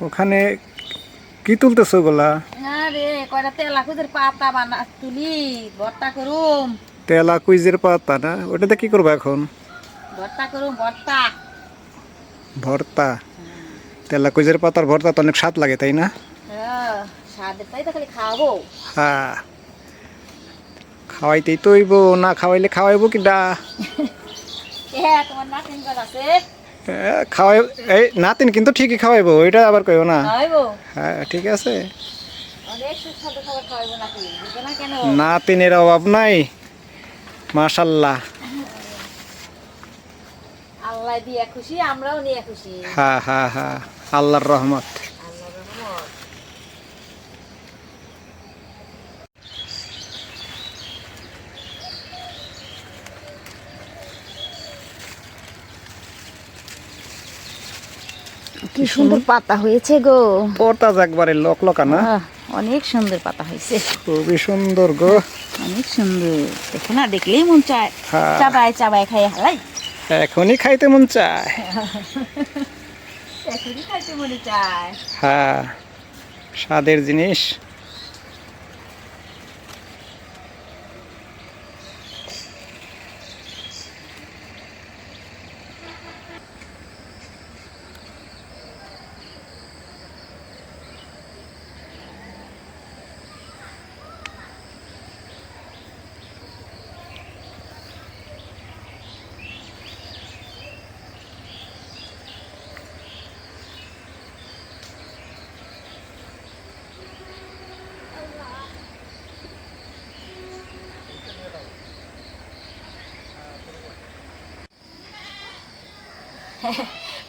ওখানে কি তুলতেছো ওগুলা? আরে কয়টা তেলা কুদের পাতা বানা তুলি ভর্তা করুম। তেলা কুইজের পাতা না, ওটাতে কি করবো এখন? ভর্তা করুম ভর্তা। ভর্তা? তেলা কুইজের পাতার ভর্তা তো অনেক স্বাদ লাগে, তাই না? হ্যাঁ, স্বাদের তাই তো খালি খাওয়াবো। হ্যাঁ, খাওয়াইতেই তো হইব, না খাওয়াইলে খাওয়াইবো কিডা? তোমার নাতিন কল আছে? খাওয়াই, এই নাতিন কিন্তু ঠিকই খাওয়াইবো, এটা আবার কইও না। খাওয়াইবো? হ্যাঁ ঠিক আছে, অনেক সুস্বাদু খাবার খাওয়াইবো নাকি, বুঝো না কেন? নাতিনের অভাব নাই, মাশাল্লাহ। আল্লাহ দিয়া খুশি, আমরাও নিয়ে খুশি। হ্যাঁ হ্যাঁ হ্যাঁ, আল্লাহর রহমত। আল্লাহর রহমত। কি সুন্দর পাতা হয়েছে গো। পর্তা একবারে লকলকা না? অনেক সুন্দর পাতা হয়েছে, খুবই সুন্দর গো, অনেক সুন্দর। দেখো না, দেখলেই মন চায় হ্যাঁ। চাবায় চাবায় খাই হালাই। এখনই খাইতে মন চায়। এখনই খাইতে মনে চায়। হ্যাঁ, স্বাদের জিনিস।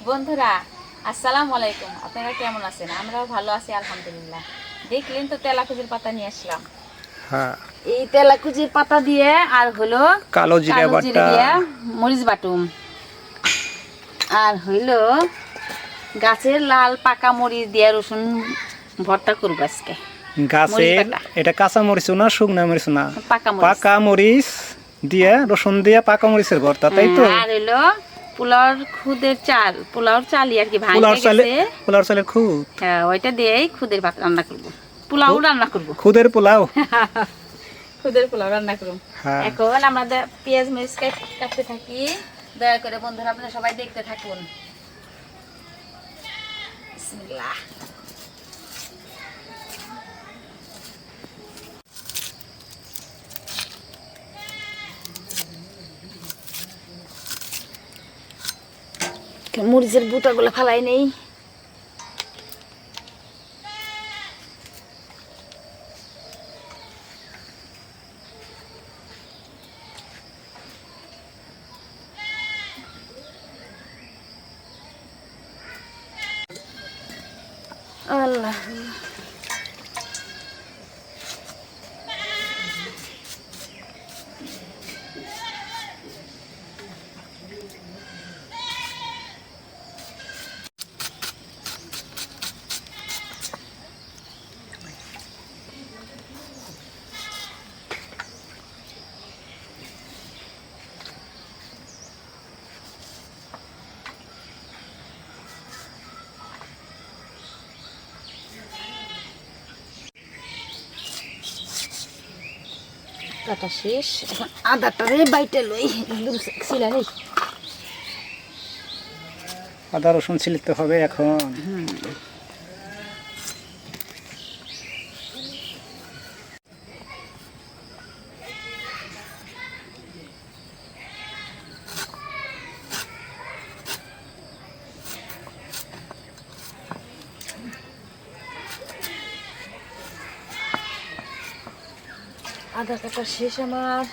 বন্ধুরা আসসালামু আলাইকুম, আপনারা কেমন আছেন? আমরাও ভালো আছি আলহামদুলিল্লাহ। দেখলেন তো তেলাকুচির পাতা নিয়ে আসলাম। হ্যাঁ, এই তেলাকুচির পাতা দিয়ে আর হলো কালো জিরা বাটা, দিয়ে মরিচ বাটুম, আর হইলো গাছের লাল পাকা মরিচ দিয়ে রসুন ভর্তা করবো আজকে। গাছের এটা কাঁচা মরিচ না শুকনা মরিচ? না, পাকা পাকা মরিচ দিয়ে রসুন দিয়ে পাকা মরিচের ভর্তা, তাই তো? আর হইলো পোলাওর খুদের চাল, পোলাওর চালই আর কি ভাঙে গেছে, পোলাওর চালের খুদ। হ্যাঁ, ওইটা দিয়েই খুদের ভাত রান্না করবো, পোলাও রান্না করবো। খুদের পোলাও? খুদের পোলাও রান্না করবো। হ্যাঁ। এখন আমরা পেঁয়াজ মরিচ কাটতে থাকি, দয়া করে বন্ধুরা আপনারা সবাই দেখতে থাকুন। বিসমিল্লাহ। মরিচের বুটাগুলো ফালাই নেই। আল্লাহ, কাটা শেষ, এখন আদাটারে বাইটে লই ছিলানি। আদা রসুন ছিলতে হবে এখন। আদা কাটা শেষ আমার,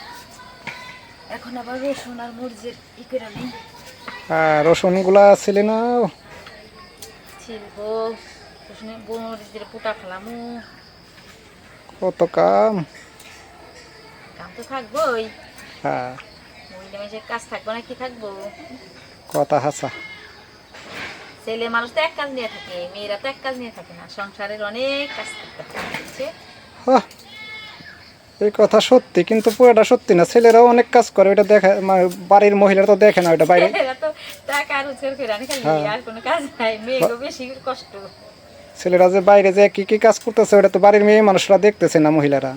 এখন আবার রসুন আর মরিচের ই করে নিই। রসুন গুলা ছিলে না? ছিলবো, রসুনের মরিচ দিয়ে পুটা ফেলামু। কত কাম! কাম তো থাকবোই, হ্যাঁ, মহিলা মানুষের কাজ থাকবো না কি থাকবো? কথা হাসা। ছেলে মানুষ তো এক কাজ নিয়ে থাকে, মেয়েরা তো এক কাজ নিয়ে থাকে না, সংসারের অনেক কাজ থাকতে। এই কথা সত্যি, কিন্তু পুরোটা সত্যি না। ছেলেরাও অনেক কাজ করে, ওটা দেখে বাড়ির মহিলারা তো দেখে না, ওটা বাইরে। তো টাকা রোজগার করে আনি খালি, আর কোনো কাজ নাই, মেয়েকে বেশি কষ্ট। ছেলেরা যে বাইরে যে কি কি কাজ করতেছে ওটা তো বাড়ির মেয়ে মানুষরা দেখতেছে না, মহিলারা।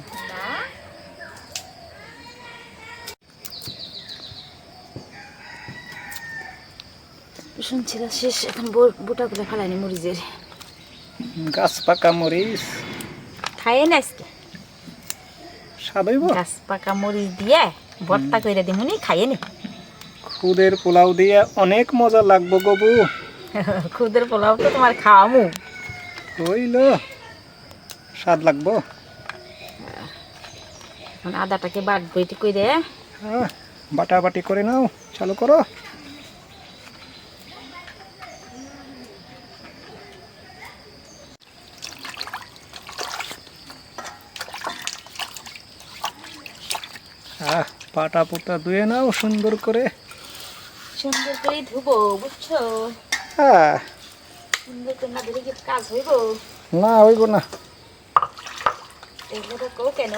শুনছিল শেষ, এখন বুটাগুলো ফেলাইনি মরিচের। গাছ পাকা মরিচ খাইয়ে না আজকে স্বাদ হইব। গাছ পাকা মরিচ দিয়ে ভর্তা করে দিমুনি, খাইয়ে নি। খুদের পোলাও দিয়ে অনেক মজা লাগবো গবু। খুদের পোলাও তো তোমার খাওয়ামু। হইল, স্বাদ লাগবো। এখন আদাটাকে বাটবো এটি করে। বাটাবাটি করে নাও, চালু করো। পাটা পুটা ধুয়ে নাও সুন্দর করে। সুন্দর করে ধুবো, বুঝছো? হ্যাঁ, সুন্দর করে না ধরে কি কাজ হইব? না হইব না। এগুলো কও কেন?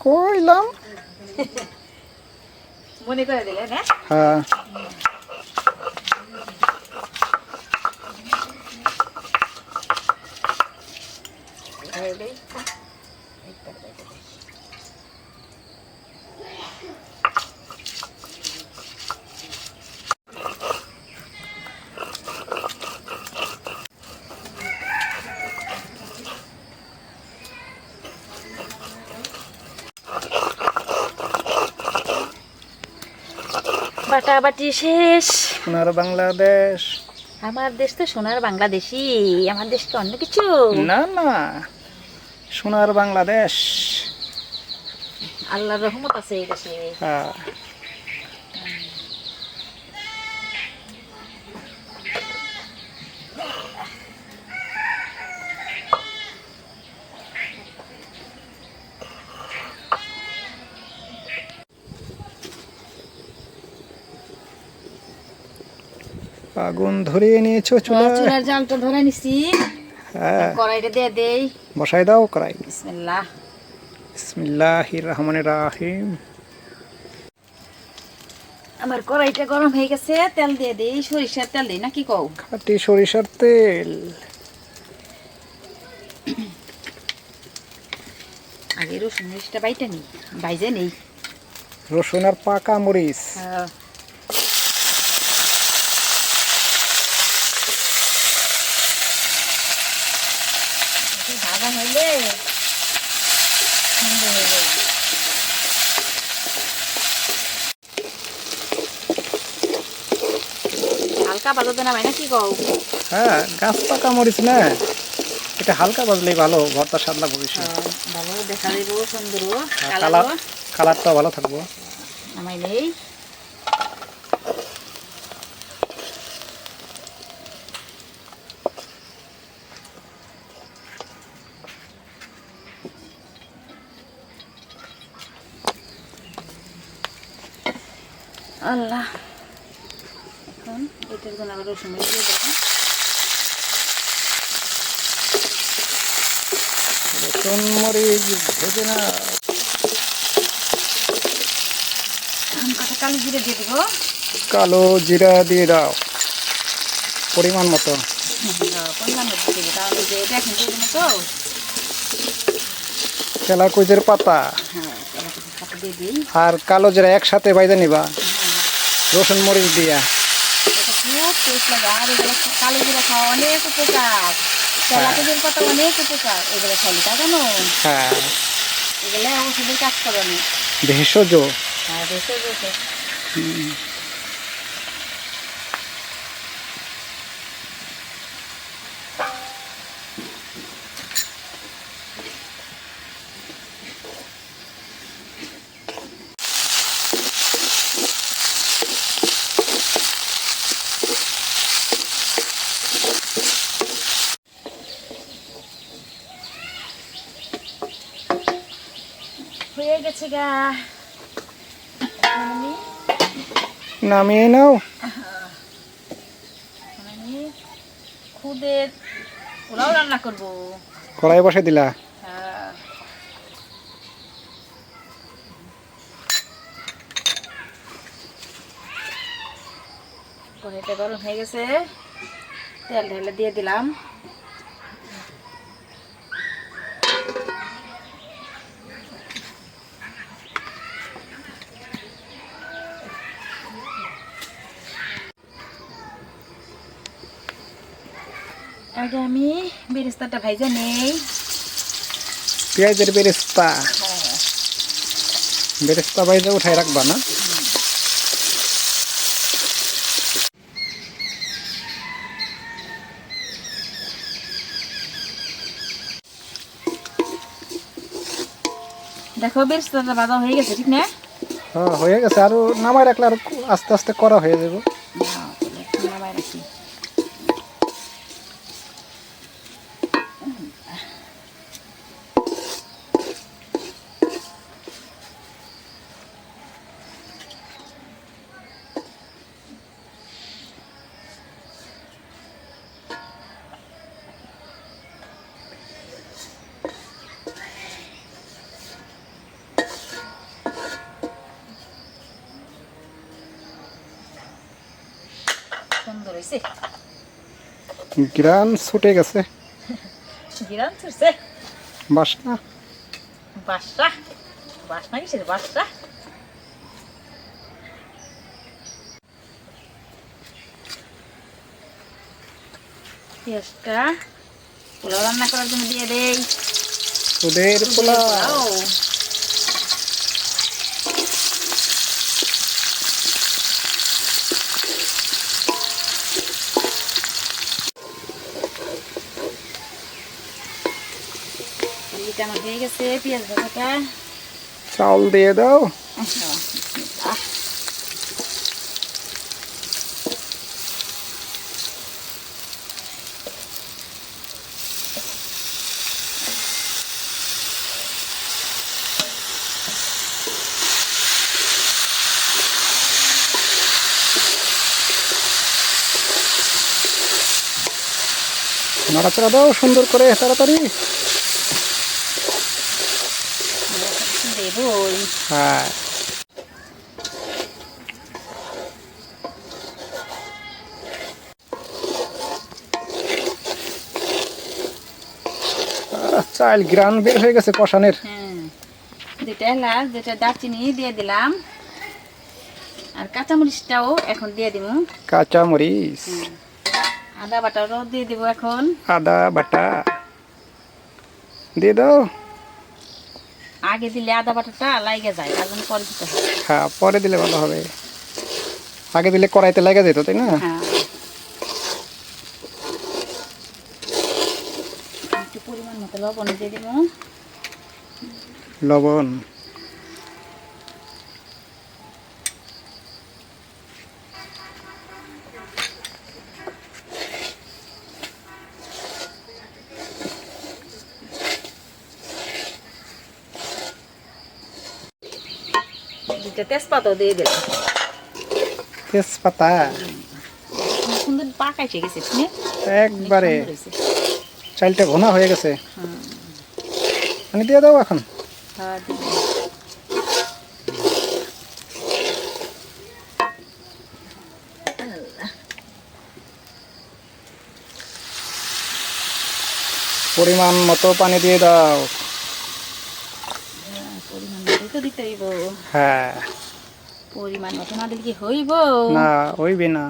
কইলাম। মনে করে দিলে না? হ্যাঁ, বাটাবাটি শেষ। সোনার বাংলাদেশ। আমার দেশ তো সোনার বাংলাদেশি, আমার দেশ তো অন্য কিছু না না, সোনার বাংলাদেশ। আল্লাহর রহমত আছে এই দেশে। হ্যাঁ, আগুন ধরিয়ে নিয়েছো চুলা? চুলার জালটা ধরে নিছি। হ্যাঁ, কড়াইটা দিয়ে দেই। বসাই দাও কড়াই। বিসমিল্লাহ। বিসমিল্লাহির রহমানির রহিম। আমার কড়াইটা গরম হয়ে গেছে, তেল দিয়ে দেই। সরিষার তেল দেই নাকি কও? খাঁটি সরিষার তেল। আগে রসুন মরিচটা বাইটা নেই, বাইজে নেই। রসুন আর পাকা মরিচ। ভাজা হইলে সুন্দর হয়ে যাবে। হালকা বাজাতে না ভাই নাকি কও? হ্যাঁ, গাছ পাকা মরিচ না, এটা হালকা বাজলেই ভালো, ভর্তার স্বাদ লাগবে বেশি। ভালো দেখা যাইব, সুন্দর কালার, কালারটাও ভালো থাকবো। নামাই নেই। আল্লাহ, এখন এটার জন্য আবার রসুন দিয়ে দেবো। রসুন মরিচ ভেজে না। কথা কালো জিরে দিয়ে দেবো। কালো জিরা দিয়ে দাও পরিমাণ মতো। পরিমাণ মতো দেবো, তাহলে যে এটা এখন দিয়ে দেবো তো। তেলাকুচের পাতা হ্যাঁ, পাতা দিয়ে দিই। আর কালো জিরা একসাথে বাইজে নিবা রসুন মরিচ দিয়া। এটা খুব টেস্ট লাগে। আর এগুলো কালো জিরা খাওয়া অনেক উপকার, তেলাকুচের পাতা অনেক উপকার। এগুলো খাইলে তা জানো? হ্যাঁ, এগুলো ওষুধের কাজ করে অনেক। ভেষজ। হ্যাঁ, বেশি বেশি। হয়ে গেছে গা। আমি নামিয়ে নাও। আমি খুদের পোলাও রান্না করবো। কড়াই বসে দিলা? হ্যাঁ, কড়াইটা গরম হয়ে গেছে, তেল ঢেলে দিয়ে দিলাম। আগে আমি বেরেস্তাটা ভাইজা নেই। পেঁয়াজের বেরেস্তা বেরেস্তা বাইজা উঠাই রাখবা না? দেখো বেরেস্তাটা ভাজা হয়ে গেছে, ঠিক না? হ্যাঁ হয়ে গেছে, আরো নামাই রাখলে আরো আস্তে আস্তে করা হয়ে যাবে। নামাই রাখি। সুন্দর হয়েছে, গ্রান ছুটে গেছে। ঘিরান ছুটছে। বাসনা বাসা বাসনা কিসের বাসা? পেঁয়াজটা পোলাও রান্না করার জন্য দিয়ে দেই। ওদের পোলাও। পোলাও। এটা আমার হয়ে গেছে পেঁয়াজ ভাজাটা। চাউল দিয়ে দাও। নাড়াচাড়া দাও সুন্দর করে তাড়াতাড়ি। দেবই। হ্যাঁ চাল গ্রান বের হয়ে গেছে কষানের। হ্যাঁ, দুটা এলাচ, দুটা দারচিনি দিয়ে দিলাম, আর কাঁচামরিচটাও এখন দিয়ে দিব। কাঁচা মরিচ, আদা বাটারও দিয়ে দিব এখন। আদা বাটা দিয়ে দাও। আগে দিলে আদা বাটাটা লাগে যায়, তার জন্য পরে দিতে হবে। হ্যাঁ পরে দিলে ভালো হবে, আগে দিলে কড়াইতে লেগে যেত, তাই না? হ্যাঁ, একটু পরিমাণ মতো লবণ দিয়ে দিব। লবণ, দুটা তেজপাতাও দিয়ে দিলাম। তেজপাতা সুন্দর পাকাইছে গেছে, ঠিক না? একবারে সুন্দর হয়েছে। চালটা ঘন হয়ে গেছে। হুম, পানি দিয়ে দাও এখন। হ্যাঁ, দিব। পরিমাণ মতো পানি দিয়ে দাও। পরিমাণ মতো তো দিতে হইব। হ্যাঁ পরিমাণ মতো না দিলে কি হইব? না হইবে না।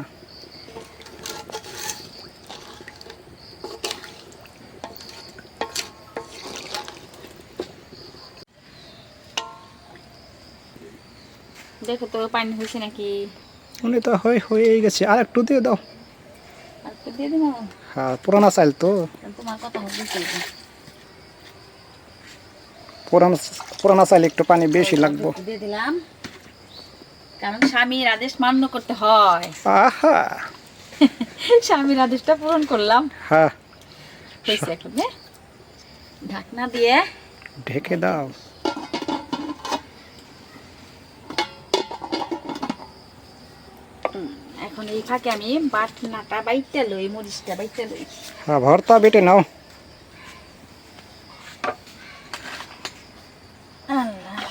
দেখো তো পানি হয়েছে নাকি? উনি তো হয়েই গেছে, আর একটু দিয়ে দাও। আর একটু দিয়ে দিব। হ্যাঁ পুরানা চাল তো, তোমার কথা বলতে পুরানা চাল একটু পানি বেশি লাগবো। দিয়ে দিলাম, কারণ স্বামীর আদেশ মান্য করতে হয়। আহা স্বামীর আদেশটা পূরণ করলাম। হ্যাঁ হয়েছে এখন, হ্যাঁ? ঢাকনা দিয়ে ঢেকে দাও। এখন এই ফাঁকে আমি বাটনাটা বাইটটা লই, মরিচটা বাইটটা লই। হ্যাঁ ভর্তা বেটে নাও। আল্লাহ,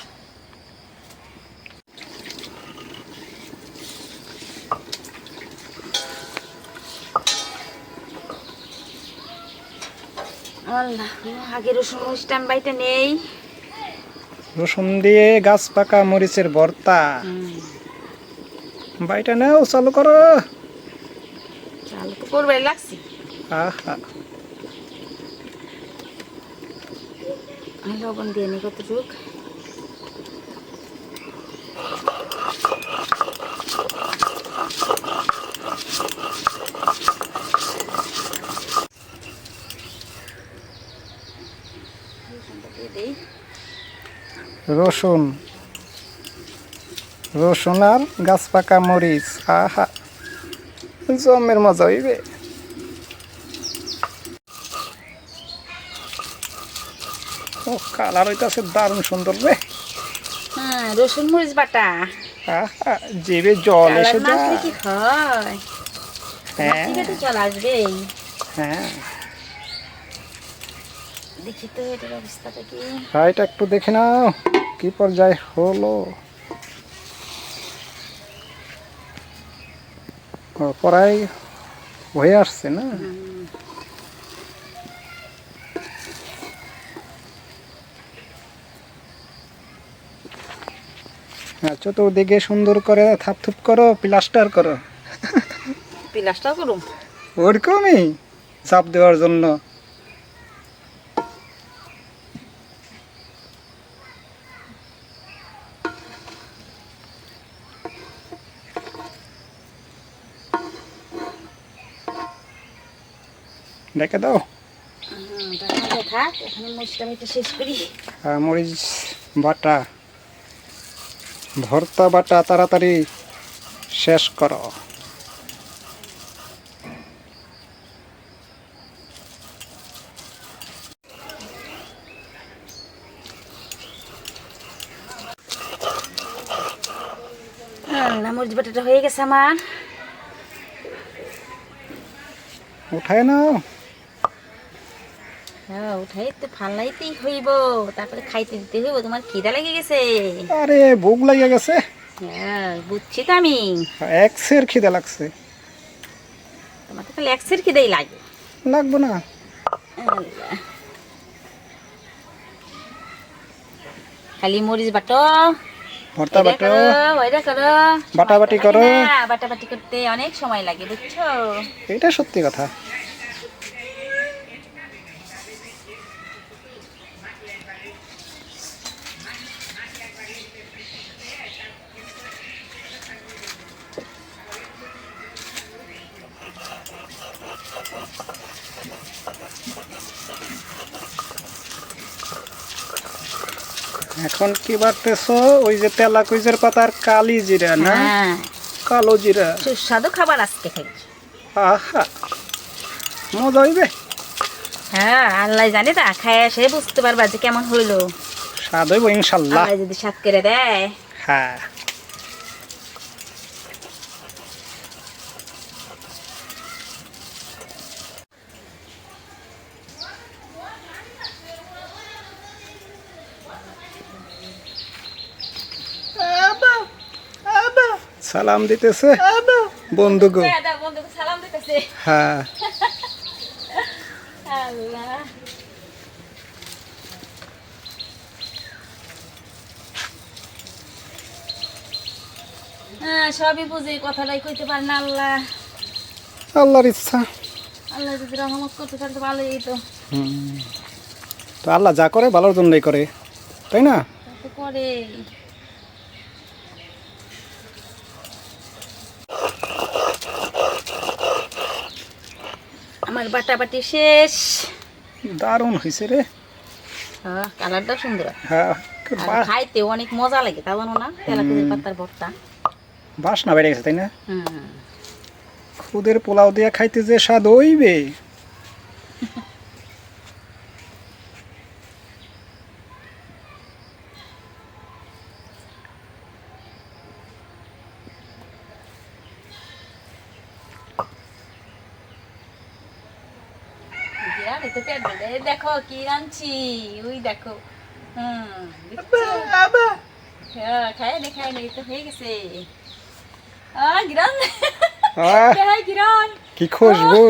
আল্লাহ, আগে রসুন মরিচটা আমি বাইটা নেই। রসুন দিয়ে গাছ পাকা মরিচের ভর্তা। বাইটা নাও, চালু করো। চাল তো করবাই লাগছি। আহা লবণ দিয়ে নি কতটুক। রসুন রসুন আর গাছ পাকা মরিচ, আহা জমের মজা হইবে। ও কালার হইতাছে দারুণ সুন্দর রে। হ্যাঁ, রসুন মরিচ বাটা। আহা জিভে জল কালার এসে না যায়। আসলে কি হয়? হ্যাঁ ঠিক আছে, চল আসবেই। হ্যাঁ, দেখি তো এটার অবস্থাটা কি। এটা একটু দেখে নাও কি পর্যায়ে হলো। ও প্রায় হয়ে আসছে না? হ্যাঁ, চতুর্দিকে সুন্দর করে থাপথুপ করো, প্লাস্টার করো। পিলাসটাও করুম। ওরকমই চাপ দেওয়ার জন্য। ডেকে দাও। থাক, এখন মরিচটা আমি একটু শেষ করি। মরিচ বাটা, ভর্তা বাটা তাড়াতাড়ি শেষ করো। না, মরিচ বাটাটা হয়ে গেছে আমার। উঠায় নাও। হ্যাঁ, উঠাই তো ফালাইতেই হইব, তারপরে খাইতে দিতে হইব। তোমার খিদা লেগে গেছে। আরে ভোগ লাগিয়ে গেছে। হ্যাঁ, বুঝছি তো আমি। এক্সের খিদে লাগছে। তোমার তো খালি একসের খিদেই লাগে। লাগবো না? আল্লাহ। খালি মরিচ বাটো, ভর্তা বাটো, ওইটা করো, বাটাবাটি সময় তো করো। লাগে না, বাটাবাটি করতে অনেক সময় লাগে, বুঝছো? এটা সত্যি কথা। এখন কি বাড়তেছো? ওই যে তেলা কুইজের পাতার কালি জিরা না? হ্যাঁ, কালো জিরা। সুস্বাদু খাবার আজকে খাইছি। আহা মজা হইবে। হ্যাঁ, আল্লাহ জানে, তা খায় সে বুঝতে পারবা যে কেমন হইলো। স্বাদ হইব ইনশাল্লাহ। আল্লাহ যদি স্বাদ করে দেয়। হ্যাঁ, সালাম দিতেছে বন্ধু গো। বন্ধুকে সালাম দিতেছে। হ্যাঁ, আল্লাহ। হ্যাঁ, সবই বুঝে, কথাটাই কইতে পারে না আল্লাহ। আল্লাহর ইচ্ছা। আল্লাহ যদি রহমত করতে পারে তো ভালোই তো। তো আল্লাহ যা করে ভালোর জন্যই করে, তাই না? তা তো করে। আমার বাটাবাটি শেষ। দারুণ হয়েছে রে। হ্যাঁ, কালারটাও সুন্দর। হ্যাঁ, আর খাইতে অনেক মজা লাগে, তা জানো না? তেলাকুচের পাতার ভর্তা। বাসনা বেড়ে গেছে, তাই না? হুম। খুদের পোলাও দিয়া খাইতে যে স্বাদ হইবে। দেখো কি রাঁধছি, ওই দেখো। খাই দেখাই নেই তো হয়ে গেছে। গিরান, আহ, গিরান, কি খুশবু।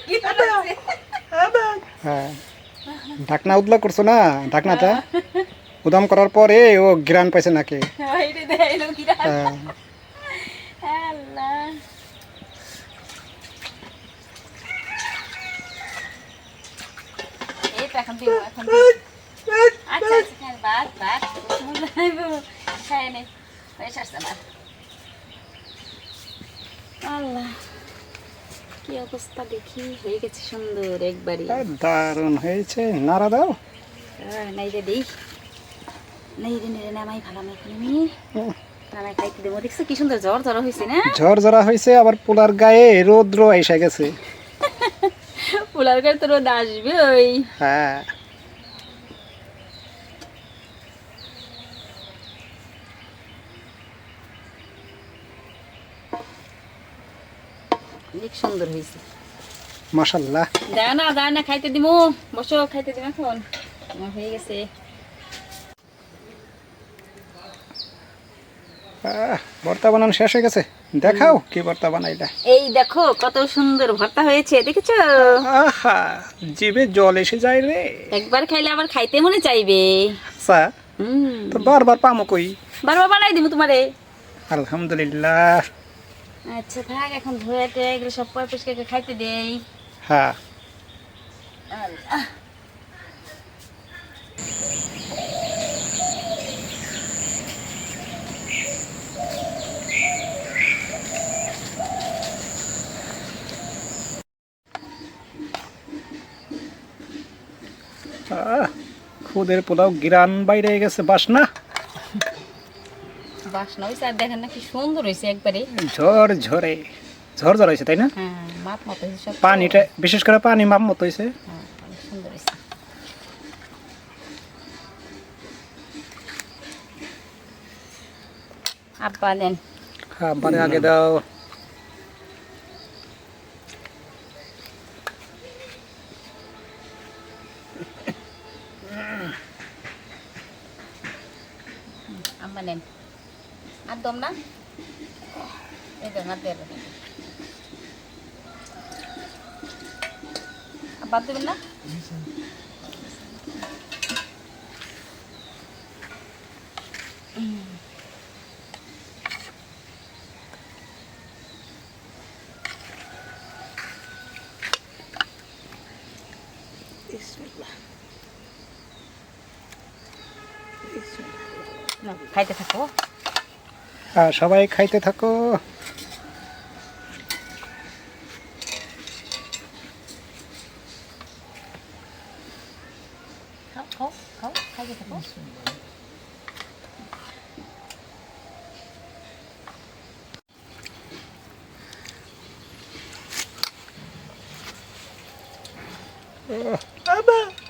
গিরান আছে। হ্যাঁ, ঢাকনা উদলা করছো না? ঢাকনাটা উদাম করার পরে ও গ্রান পাইছে নাকি? এইটা দেখাইলো গিরান। হ্যাঁ, আল্লাহ। এই তো এখন দিব, এখন দিব। আচ্ছা আচ্ছা খাই বাদ বাদ খাই নে হয়ে আসছে আমার আল্লাহ কি অবস্থা দেখি হয়ে গেছে সুন্দর একবারই দারুণ হয়েছে, নাড়া দাও। নাই রে দেই নাই রে নেই নামাই ভালো নাই খালি নামাই খাইতে দেবো দেখছো কি সুন্দর জ্বর জ্বর হয়েছে না ঝরঝরা হয়েছে, আবার পোলার গায়ে রৌদ্র এসে গেছে। পোলার গায়ে তো রোদ আসবে ওই হ্যাঁ অনেক সুন্দর হয়েছে মাশাআল্লাহ। দাও না খাইতে দিমু বসো খাইতে দিম এখন আমার হয়ে গেছে ভর্তা বানানো শেষ হয়ে গেছে, দেখাও কি ভর্তা বানাইলা। এই দেখো কত সুন্দর ভর্তা হয়েছে দেখেছো আহা, জিভে জল এসে যায় রে। একবার খাইলে আবার খাইতে মনে চাইবে আচ্ছা, তো বারবার পামো কই। বারবার বানাই দিমু তোমারে আলহামদুলিল্লাহ। আচ্ছা থাক এখন ধুয়ে টুয়ে এগুলো সব পরিষ্কার করে খাইতে দেই হ্যাঁ আল্লাহ খুদের পোলাও গিরান বাইরে গেছে, বাসনা বাসনা হয়েছে আর দেখেন না কি সুন্দর হয়েছে একবারে ঝরঝরে ঝরঝর হয়েছে তাই না? হ্যাঁ মাপ মতো হয়েছে সব পানিটা বিশেষ করে পানি মাপ মতো হয়েছে। হ্যাঁ অনেক সুন্দর হয়েছে আব্বা নেন হ্যাঁ বারে আগে দাও। আম্মা নেন আর দম না এই দেন আর দেবেন বাদ দেবেন না খাইতে থাকো সবাই খাইতে থাকো। খাও খাও খাও খাইতে থাকো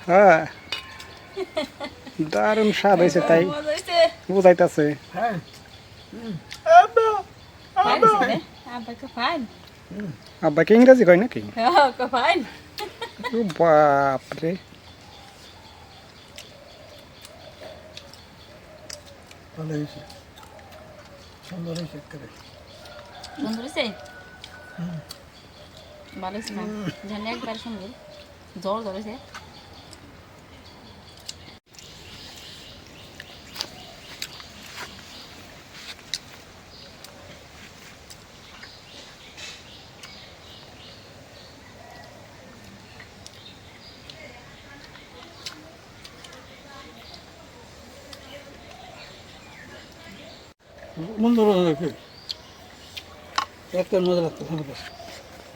হ্যাঁ দারুণ স্বাদ হয়েছে, তাই মজা হয়েছে বুঝাইতেছে। আব্বা কি ইংরেজি কয় নাকি? ও বাপরে, সুন্দর হয়েছে ভালো হয়েছে না জানি একবার সুন্দর জ্বর ধরেছে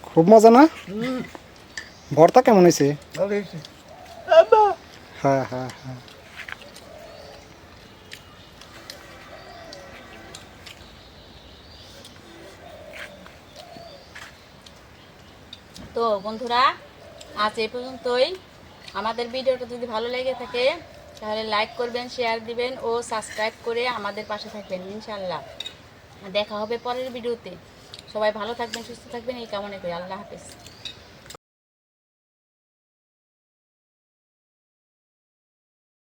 খুব মজা না? ভর্তা কেমন হয়েছে? হ্যাঁ হ্যাঁ হ্যাঁ তো বন্ধুরা আজ এই পর্যন্তই আমাদের ভিডিওটা যদি ভালো লেগে থাকে তাহলে লাইক করবেন শেয়ার দিবেন ও সাবস্ক্রাইব করে আমাদের পাশে থাকবেন ইনশাআল্লাহ দেখা হবে পরের ভিডিওতে সবাই ভালো থাকবেন সুস্থ থাকবেন এই কামনা করি আল্লাহ হাফেজ